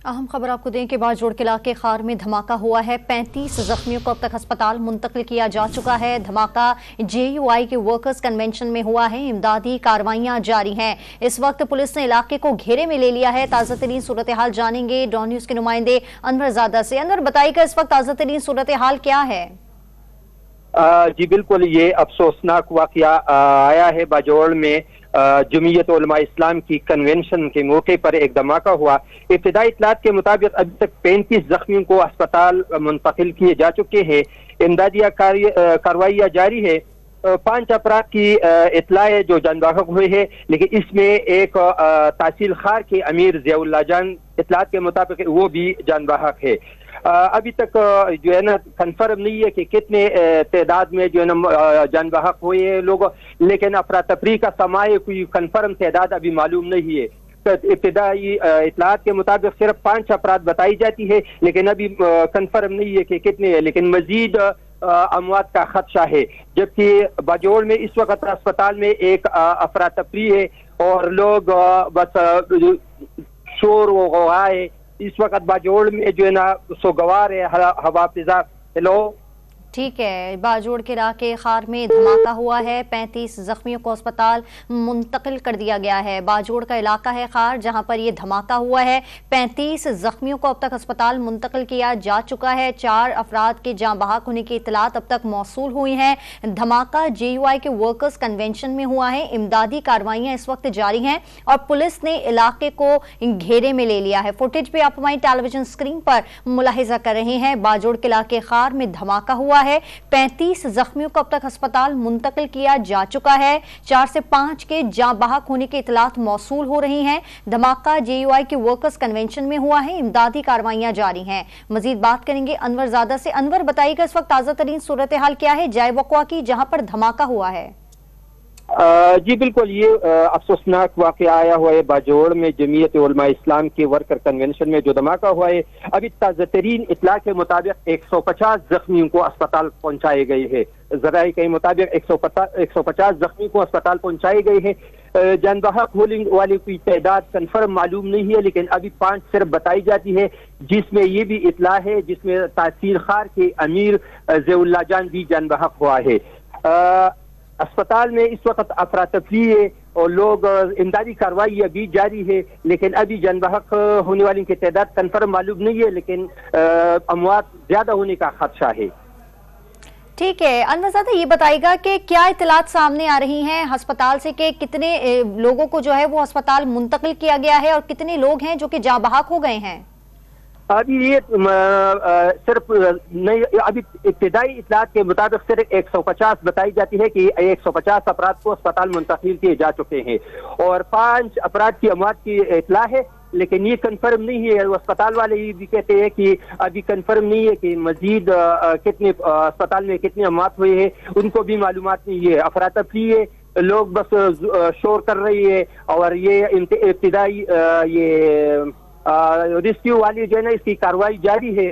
अहम खबर आपको दें कि बाजोड़ के इलाके खार में धमाका हुआ है। 35 जख्मियों को अब तक अस्पताल मुंतकिल किया जा चुका है। धमाका JUI के वर्कर्स कन्वेंशन में हुआ है। इमदादी कार्रवाइयां जारी हैं। इस वक्त पुलिस ने इलाके को घेरे में ले लिया है। ताज़ा तरीन सूरत हाल जानेंगे डॉन न्यूज के नुमाइंदे अनवर ज़ादा से। अनवर, बताइएगा इस वक्त ताज़ा तरीन सूरत हाल क्या है? जी बिल्कुल, ये अफसोसनाक वाकया आया है। बाजोड़ में जमीयत उलमा इस्लाम की कन्वेंशन के मौके पर एक धमाका हुआ। इब्तिदाई इत्तलात के मुताबिक अभी तक 35 जख्मियों को अस्पताल मुंतकिल किए जा चुके हैं। इमदादिया कार्रवाइयाँ जारी है। 5 अफराद की इत्तला है जो जान बहक हुए हैं, लेकिन इसमें एक तहसील खार के अमीर ज़ियाउल्लाह जान इत्तलात के मुताबिक वो भी जान बहक है। अभी तक जो है ना कन्फर्म नहीं है कि कितने तादाद में जो है ना जान बहक हुए हैं लोग, लेकिन अफरा तफरी का समाए कोई कन्फर्म तादाद अभी मालूम नहीं है। इब्तिदाई इत्तलात के मुताबिक सिर्फ 5 अफराद बताई जाती है, लेकिन अभी कन्फर्म नहीं है कि कितने है, लेकिन मजीद अमवात का खदशा है। जबकि बाजोड़ में इस वक्त अस्पताल में एक अफरा तफरी है और लोग बस शोर व गवा है। इस वक्त बाजोड़ में जो है ना सोगवार है, हवा फिजा। हेलो, ठीक है। बाजोड़ के इलाके खार में धमाका हुआ है। 35 जख्मियों को अस्पताल मुंतकिल कर दिया गया है। बाजोड़ का इलाका है खार, जहां पर यह धमाका हुआ है। 35 जख्मियों को अब तक अस्पताल मुंतकिल किया जा चुका है। 4 अफराद के जाँ बहक होने की इतलात अब तक मौसूल हुई हैं। धमाका JUI के वर्कर्स कन्वेंशन में हुआ है। इमदादी कार्रवाइयां इस वक्त जारी हैं और पुलिस ने इलाके को घेरे में ले लिया है। फुटेज भी आप हमारी टेलीविजन स्क्रीन पर मुलाहिजा कर रहे हैं। बाजोड़ के इलाके खार में धमाका हुआ है। 35 जख्मियों को अब तक अस्पताल मुंतकिल किया जा चुका है। 4 से 5 के जाँ बहक होने की इतलात मौसूल हो रही हैं। धमाका JUI के वर्कर्स कन्वेंशन में हुआ है। इमदादी कार्रवाइयां जारी हैं। मजीद बात करेंगे अनवर ज़ादा से। अनवर, बताइएगा इस वक्त ताज़ा तरीन सूरत हाल क्या है जाए वक़्वा की, जहां पर धमाका हुआ है? जी बिल्कुल, ये अफसोसनाक वाकया आया हुआ है। बाजोड़ में जमीयत उलमा इस्लाम के वर्कर कन्वेंशन में जो धमाका हुआ है, अभी ताज़ा तरीन इत्तला के मुताबिक 150 जख्मियों को अस्पताल पहुंचाए गए हैं। ज़राए के मुताबिक 150 जख्मी को अस्पताल पहुंचाए गए हैं। जान बहक होने वाली की तादाद कन्फर्म मालूम नहीं है, लेकिन अभी 5 सिर्फ बताई जाती है, जिसमें ये भी इत्तला है जिसमें तहसील खार के अमीर ज़ियाउल्लाह जान भी जान बहक हुआ है। अस्पताल में इस वक्त अफरा तफरी है और लोग इमदादी कार्रवाई अभी जारी है, लेकिन अभी जान बहक होने वाली की तादाद कन्फर्म मालूम नहीं है, लेकिन अमवात ज्यादा होने का खदशा है। ठीक है अनवर ज़ादा, ये बताइएगा कि क्या इत्तलात सामने आ रही हैं अस्पताल से कि कितने लोगों को जो है वो अस्पताल मुंतकिल किया गया है और कितने लोग हैं जो कि जाँ बहक हो गए हैं? अभी ये सिर्फ नहीं, अभी इब्तिदाई इत्तलात के मुताबिक सिर्फ 150 बताई जाती है कि 150 अफराद को अस्पताल मुंतकिल किए जा चुके हैं और 5 अफराद की अमवात की इत्तला है, लेकिन ये कन्फर्म नहीं है। अस्पताल वाले ये भी कहते हैं कि अभी कन्फर्म नहीं है कि मजीद कितने अस्पताल में कितने अमवात हुए हैं, उनको भी मालूमात नहीं है। अफरा तफरी है, लोग बस शोर कर रही है और ये इब्तिदाई ये रेस्क्यू वाली जो है ना इसकी कार्रवाई जारी है।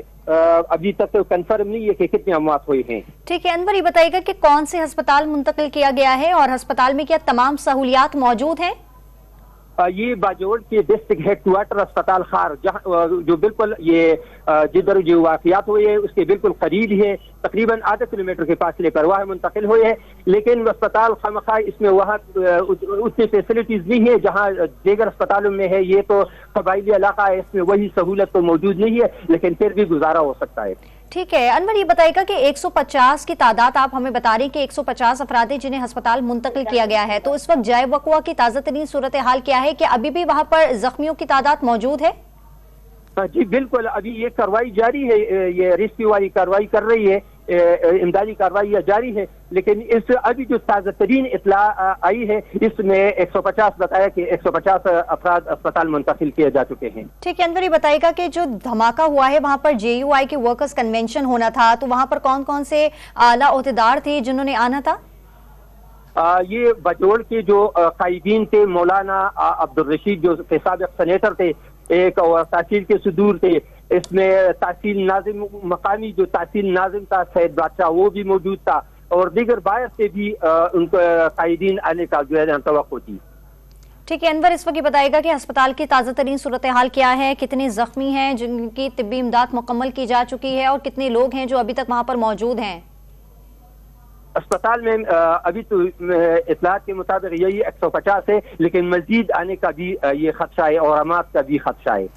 अभी तक तो कन्फर्म नहीं है कि कितने अमवात हुए हैं। ठीक है अनवर, ये बताइएगा कि कौन से अस्पताल मुंतकिल किया गया है और अस्पताल में क्या तमाम सहूलियात मौजूद हैं? ये बाजोड़ के डिस्ट्रिक्ट हेडक्वार्टर अस्पताल खार, जहाँ जो बिल्कुल ये जिधर जो वाकयात हुए हैं उसके बिल्कुल करीब है, तकरीबन आधा किलोमीटर के फासले पर वहाँ मुंतकिल हुए हैं, लेकिन अस्पताल खामखा इसमें वहाँ उतनी फैसिलिटीज नहीं है जहाँ दीगर अस्पतालों में है। ये तो कबायली इलाका है, इसमें वही सहूलत तो मौजूद नहीं है, लेकिन फिर भी गुजारा हो सकता है। ठीक है अनवर, ये बताइएगा कि 150 की तादाद आप हमें बता रहे हैं कि 150 अफराद जिन्हें अस्पताल मुंतकिल किया गया है, तो इस वक्त जाए वक़्वा की ताज़ा तरीन सूरत हाल क्या है? कि अभी भी वहां पर जख्मियों की तादाद मौजूद है? जी बिल्कुल, अभी ये कार्रवाई जारी है, ये रेस्क्यू वाली कार्रवाई कर रही है, इमदादी कार्रवाई जारी है, लेकिन इस अभी जो ताज़ा तरीन इत्तला आई है इसमें 150 बताया कि 150 अफराद अस्पताल मुंतकिल किए जा चुके हैं। ठीक है अनवर, ये बताइएगा कि जो धमाका हुआ है वहां पर JUI के वर्कर्स कन्वेंशन होना था, तो वहां पर कौन कौन से आला ओहदेदार थे जिन्होंने आना था? ये बाजोड़ के जो कायदीन थे, मौलाना अब्दुल रशीद जो साबिक सेनेटर थे एक, और तहसील के सदूर थे, इसमें तहसील नाजिम मकामी जो तहसील नाजिम था सैयद बादशाह वो भी मौजूद था और दीगर बाहर से भी उनको कायदीन आने का जो है तवक्को थी। ٹھیک ہے انور، اس وقت یہ بتائے گا کہ ہسپتال کی تازہ ترین صورتحال کیا ہے، کتنے زخمی ہیں جن کی طبی امداد مکمل کی جا چکی ہے، اور کتنے لوگ ہیں جو ابھی تک وہاں پر موجود ہیں؟ اسپتال میں ابھی تو اطلاعات کے مطابق یہی 150 ہے، لیکن مزید آنے کا بھی یہ خدشہ ہے اور اموات کا بھی خدشہ ہے۔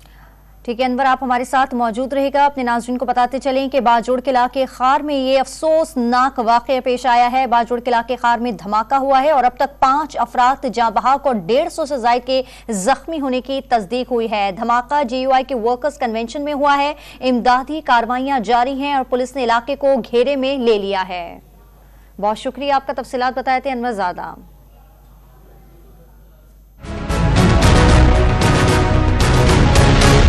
ٹھیک ہے انور، آپ ہمارے ساتھ موجود رہے گا۔ اپنے ناظرین کو بتاتے چلیں کہ باجوڑ کے علاقے خار میں یہ افسوسناک واقعہ پیش آیا ہے۔ باجوڑ کے علاقے خار میں دھماکہ ہوا ہے اور اب تک 5 افراد جاں بحق اور 150 سے زائد کے زخمی ہونے کی تصدیق ہوئی ہے۔ دھماکہ JUI کے ورکرز کنونشن میں ہوا ہے۔ امدادی کارروائیاں جاری ہیں اور پولیس نے علاقے کو گھیرے میں لے لیا ہے۔ بہت شکریہ، آپ کا تفصیلات بتائے تھے انور زادہ۔